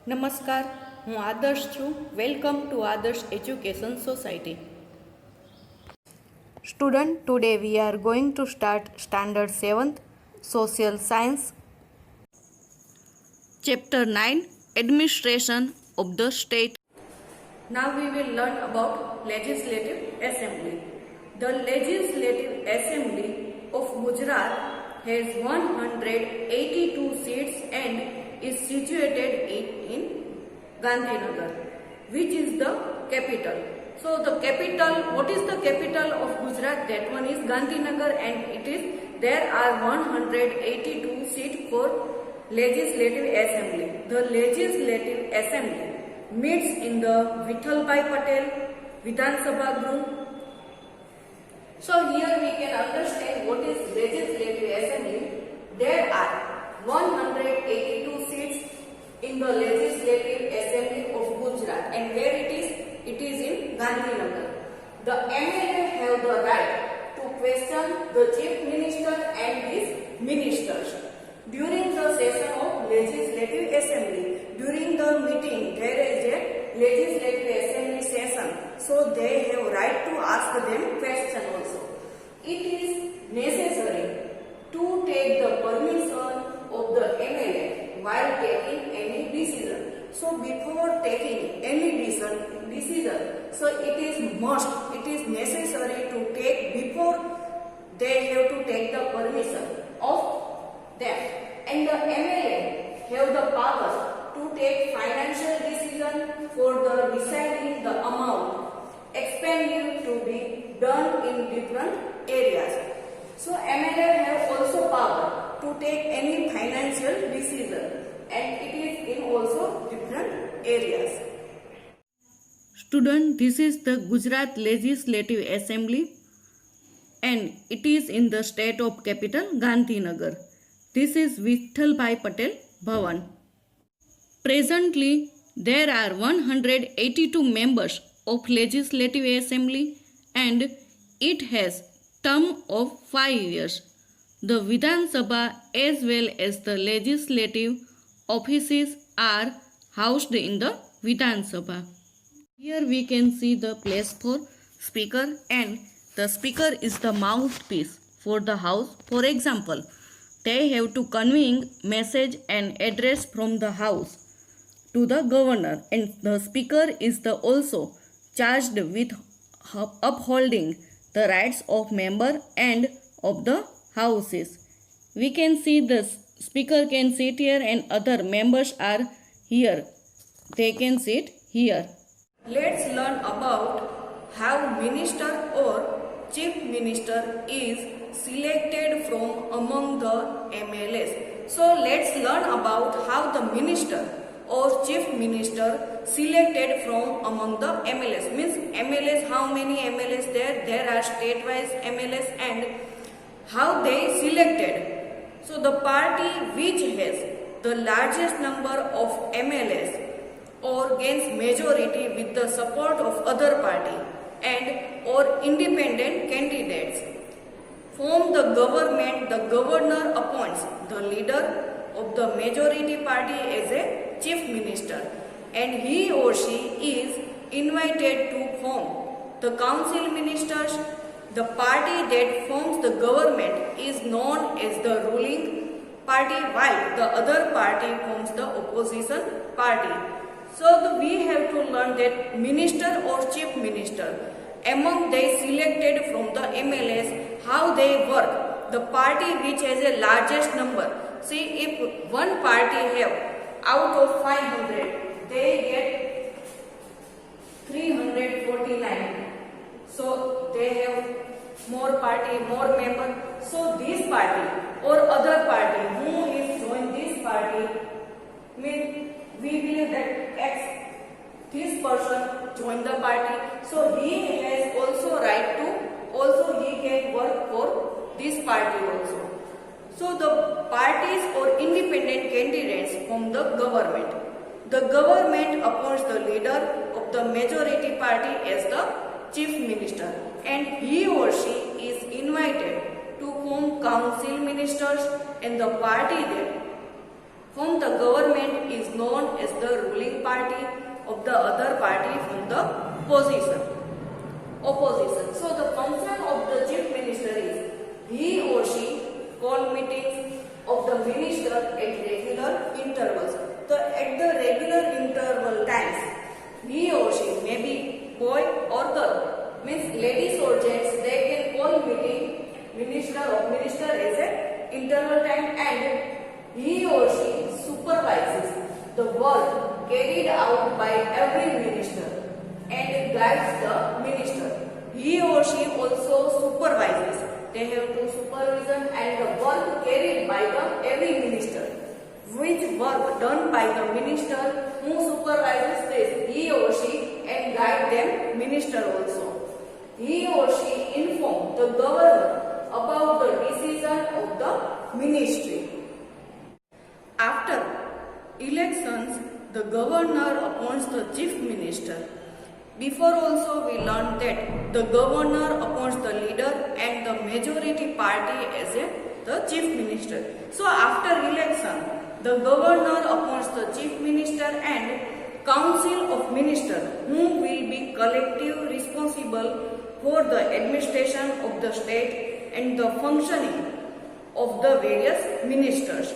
નમસ્કાર, હું આદર્શ છું. વેલકમ ટુ આદર્શ education society. Student, today we are going to start Standard 7th Social Science, Chapter 9, Administration of the State. Now we will learn about Legislative Assembly. The Legislative Assembly of Gujarat has 182 seats and is situated in Gandhinagar, which is the capital. So the capital, what is the capital of Gujarat? That one is Gandhinagar, and there are 182 seats for Legislative Assembly. The Legislative Assembly meets in the Vithalbhai Patel Vidhan Sabha Group. So here we can understand what is Legislative Assembly. There are 182 seats in the Legislative Assembly of Gujarat, and where it is? It is in Gandhinagar. The MLA have the right to question the Chief Minister and his ministers during the session of Legislative Assembly. During the meeting, there is a Legislative Assembly session, so they have right to ask them question also. It is necessary to take the permission of the MLA while taking any decision. So before taking any decision, so it is necessary to take before they have to take the permission of them. And the MLA have the power to take financial decision for the deciding the amount expenditure to be done in different areas. So MLA have also power to take any financial decision, and it is in also different areas. Student, this is the Gujarat Legislative Assembly, and it is in the state of capital Gandhinagar. This is Vithalbhai Patel Bhavan. Presently, there are 182 members of Legislative Assembly, and it has term of 5 years. The Vidhan Sabha as well as the legislative offices are housed in the Vidhan Sabha. Here we can see the place for speaker, and the speaker is the mouthpiece for the house. For example, they have to conveying message and address from the house to the governor, and the speaker is the also charged with upholding the rights of member and of the houses. We can see the speaker can sit here and other members are here. They can sit here. Let's learn about how minister or chief minister is selected from among the MLAs. So let's learn about how the minister or chief minister selected from among the MLAs. Means MLAs, how many MLAs there? There are state-wise MLAs, and how they selected. So the party which has the largest number of MLAs or gains majority with the support of other party and or independent candidates form the government. The governor appoints the leader of the majority party as a chief minister, and he or she is invited to form the council ministers. The party that forms the government is known as the ruling party, while the other party forms the opposition party. So we have to learn that minister or chief minister, among they selected from the MLAs, how they work. The party which has a largest number, see, if one party have out of 500, they get 349. So they have more party, more member. So this party or other party who is join this party, mean we believe that X, this person join the party, so he has also right to, also he can work for this party also. So the parties or independent candidates from the government. The government appoints the leader of the majority party as the chief minister, and he or she is invited to form council ministers, and the party that from the government is known as the ruling of the other party from the opposition. So the function of the chief minister is he or she call meetings of the minister at regular intervals. So at the regular interval times, he or she may be boy or girl, means ladies or gents, they can call meeting minister as a interval time, and he or she supervises the work carried out by every minister and guides the minister. He or she also supervises. They have to supervision and the work carried by the every minister. Which work done by the minister who supervises this, he or she, and guide them minister also. He or she inform the governor about the decision of the ministry. After elections, the governor appoints the chief minister. Before also we learned that the governor appoints the leader and the majority party as the chief minister. So after election, the governor appoints the chief minister and council of ministers who will be collectively responsible for the administration of the state and the functioning of the various ministers.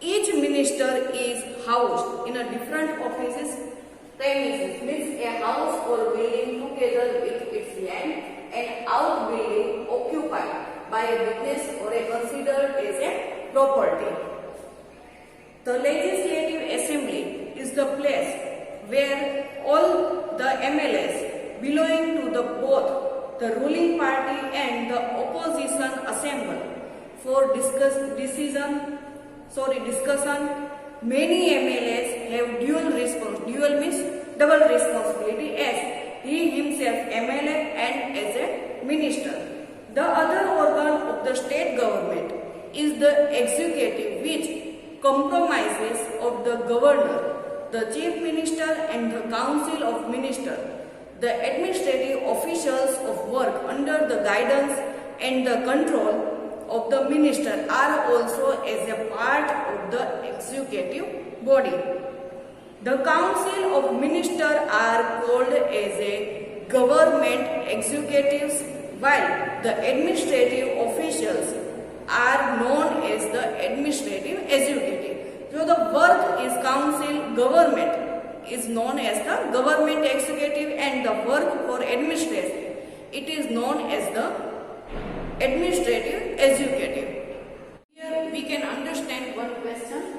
Each minister is housed in a different offices premises, means a house or building together with its land and outbuilding occupied by a business or a considered as a property. The legislative assembly is the place where all the MLAs belonging to the both the ruling party and the opposition assemble for discussion. Many MLAs have dual means double responsibility, as he himself MLA and as a minister. The other organ of the state government is the executive, which comprises of the governor, the chief minister and the council of ministers. The administrative officials of work under the guidance and the control of the minister are also as a part of the executive body. The council of ministers are called as a government executives, while the administrative officials are known as the administrative executive. So the work is council government is known as the government executive, and the work for administration, it is known as the administrative executive. Here we can understand one question.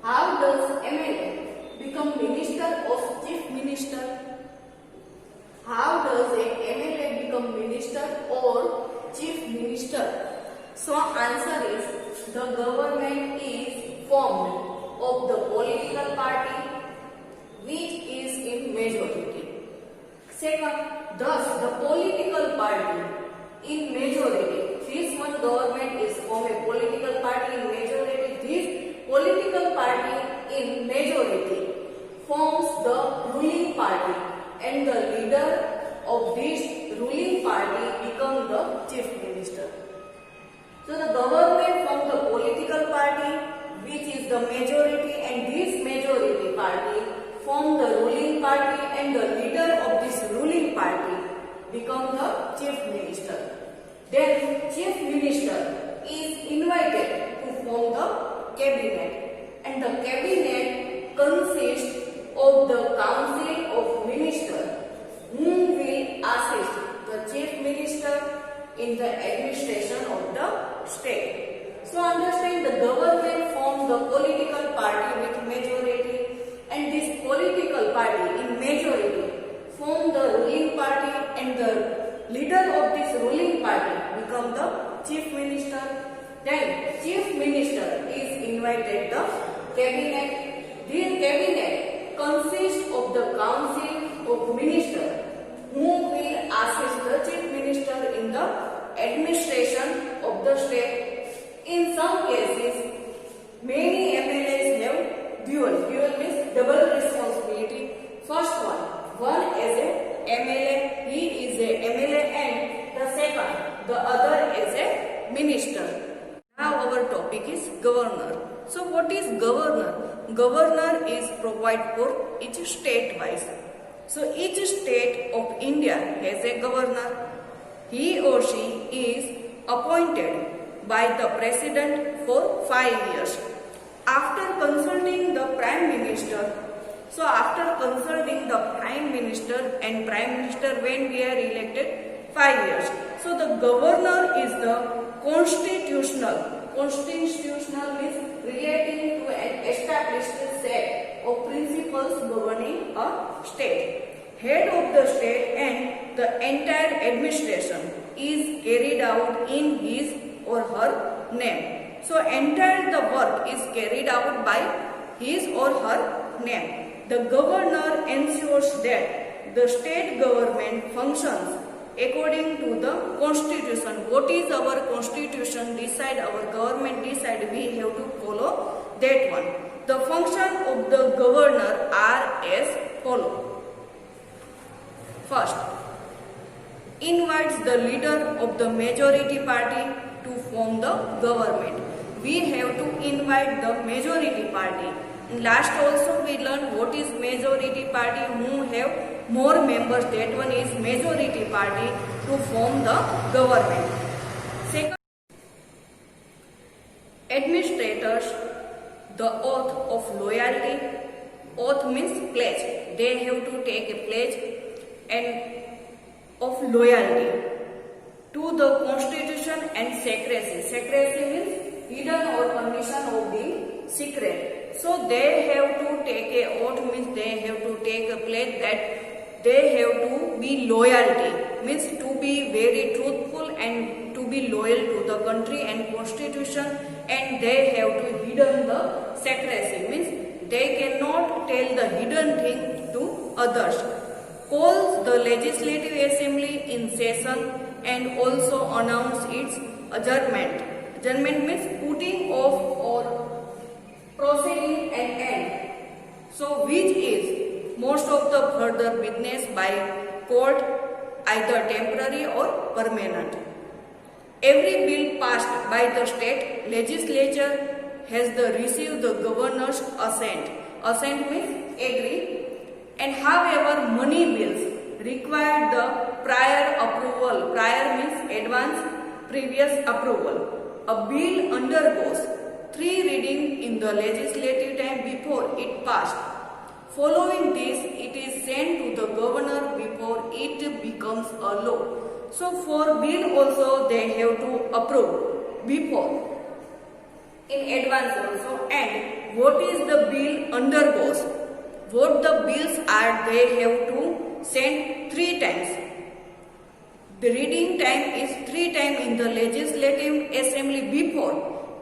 How does MLA become minister or chief minister? How does a MLA become minister or chief minister? So answer is the government is formed of the political party which is in majority. Second, thus the political party in majority. This one government is from a political party in majority. This political party in majority forms the ruling party, and the leader of this ruling party becomes the chief minister. So the government from the political party which is the majority, and this majority party form the ruling party, and the leader of this ruling party become the chief minister. Then chief minister is invited to form the cabinet, and the cabinet consists of the council of ministers whom will assist the chief minister in the administration of the state. So understand, the government forms the political party with majority, and this political party in majority form the ruling party, and the leader of this ruling party become the chief minister. Then chief minister is invited the cabinet. This cabinet consists of the council of ministers who will assist the chief minister in the administration of the state. In some cases, many MLAs have dual means double responsibility. First one is a MLA, he is a MLA, and the second, the other is a minister. Now our topic is governor. So what is governor? Governor is provide for each state wise. So each state of India has a governor. He or she is appointed by the president for 5 years. After consulting the Prime Minister, and Prime Minister when we are elected 5 years. So the governor is the constitutional means relating to an established set of principles governing a state. Head of the state and the entire administration is carried out in his or her name. So entire the work is carried out by his or her name. The governor ensures that the state government functions according to the constitution. What is our constitution decide, our government decide, we have to follow that one. The function of the governor are as follow. First, invites the leader of the majority party to form the government. We have to invite the majority party. In last also we learned what is majority party, who have more members, that one is majority party to form the government. Second, administrators the oath of loyalty. Oath means pledge. They have to take a pledge and of loyalty to the constitution and secrecy. Secrecy means hidden or condition of the secret. So they have to take a oath means they have to take a pledge that they have to be loyalty, means to be very truthful and to be loyal to the country and constitution, and they have to hidden the secrecy, means they cannot tell the hidden thing to others. Calls the legislative assembly in session and also announce its adjournment. Adjournment means putting off or proceeding an end. So which is most of the further business by court, either temporary or permanent. Every bill passed by the state legislature has received the governor's assent. Assent means agree. And however, money bills require the prior approval. Prior means advance, previous approval. A bill undergoes 3 readings in the legislative time before it passed. Following this, it is sent to the governor before it becomes a law. So for bill also they have to approve before, in advance also. And what is the bill undergoes? What the bills are, they have to send 3 times. The reading time is 3 times in the legislative assembly before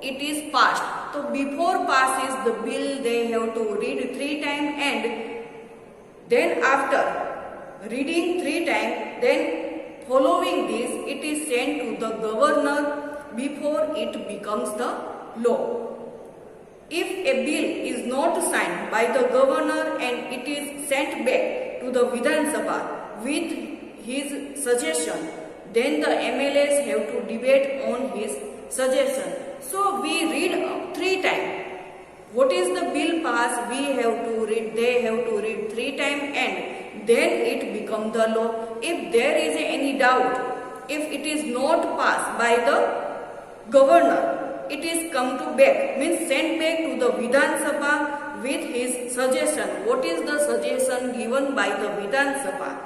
it is passed. So before passes the bill, they have to read 3 times, and then after reading 3 times, then following this, it is sent to the governor before it becomes the law. If a bill is not signed by the governor and it is sent back to the Vidhan Sabha with his suggestion, then the MLAs have to debate on his suggestion. So we read 3 times. What is the bill passed? We have to read. They have to read 3 times, and then it becomes the law. If there is any doubt, if it is not passed by the governor, it is come to back, means sent back to the Vidhan Sabha with his suggestion. What is the suggestion given by the Vidhan Sabha?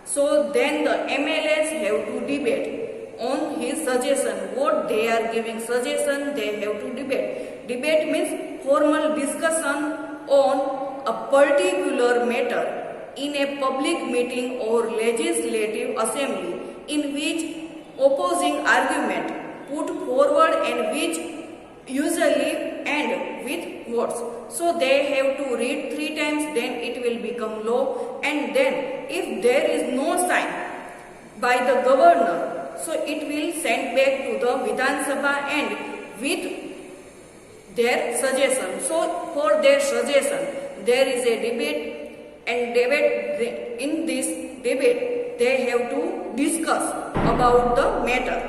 So then the MLAs have to debate on his suggestion. What they are giving suggestion, they have to debate. Debate means formal discussion on a particular matter in a public meeting or legislative assembly, in which opposing argument put forward and which usually end with votes. So they have to read 3 times, then it will become law. And then if there is no sign by the governor, so it will send back to the Vidhan Sabha and with their suggestion. So for their suggestion, there is a debate, and in this debate they have to discuss about the matter.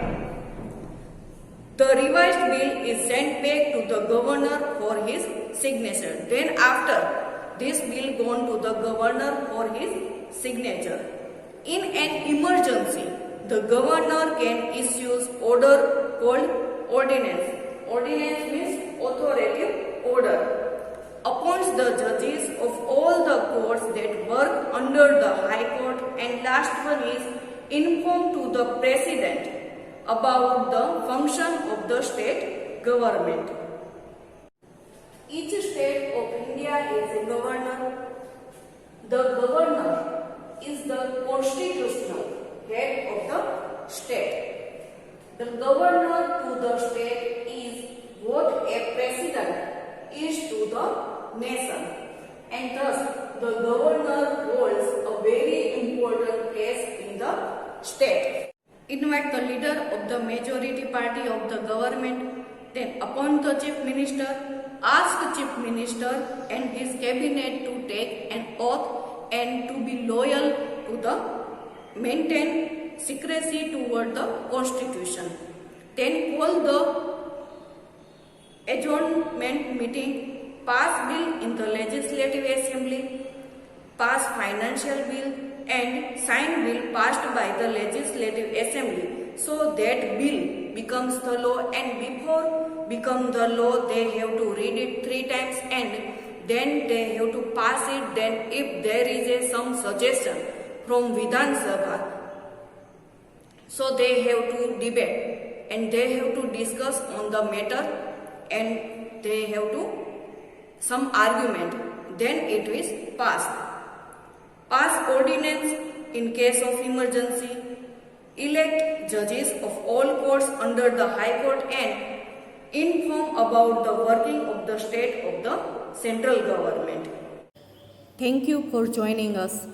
The revised bill is sent back to the governor for his signature. Then after this bill gone to the governor for his signature. In an emergency, the governor can issue order called ordinance. Ordinance means authoritative order. Appoints the judges of all the courts that work under the High Court, and last one is inform to the President about the function of the state government. Each state of India is a governor. The governor is the constitutional head of the state. The governor to the state is what a president is to the nation, and thus the governor holds a very important place in the state. Invite the leader of the majority party of the government, then appoint the chief minister, ask the chief minister and his cabinet to take an oath and to be loyal to the maintain secrecy toward the constitution. Then call the adjournment meeting, pass bill in the legislative assembly, pass financial bill and sign bill passed by the legislative assembly, so that bill becomes the law, and before become the law they have to read it 3 times and then they have to pass it. Then if there is some suggestion from Vidhan Sabha, so they have to debate and they have to discuss on the matter and they have to some argument, then it is passed. Pass ordinance in case of emergency, elect judges of all courts under the High Court and inform about the working of the state of the central government. Thank you for joining us.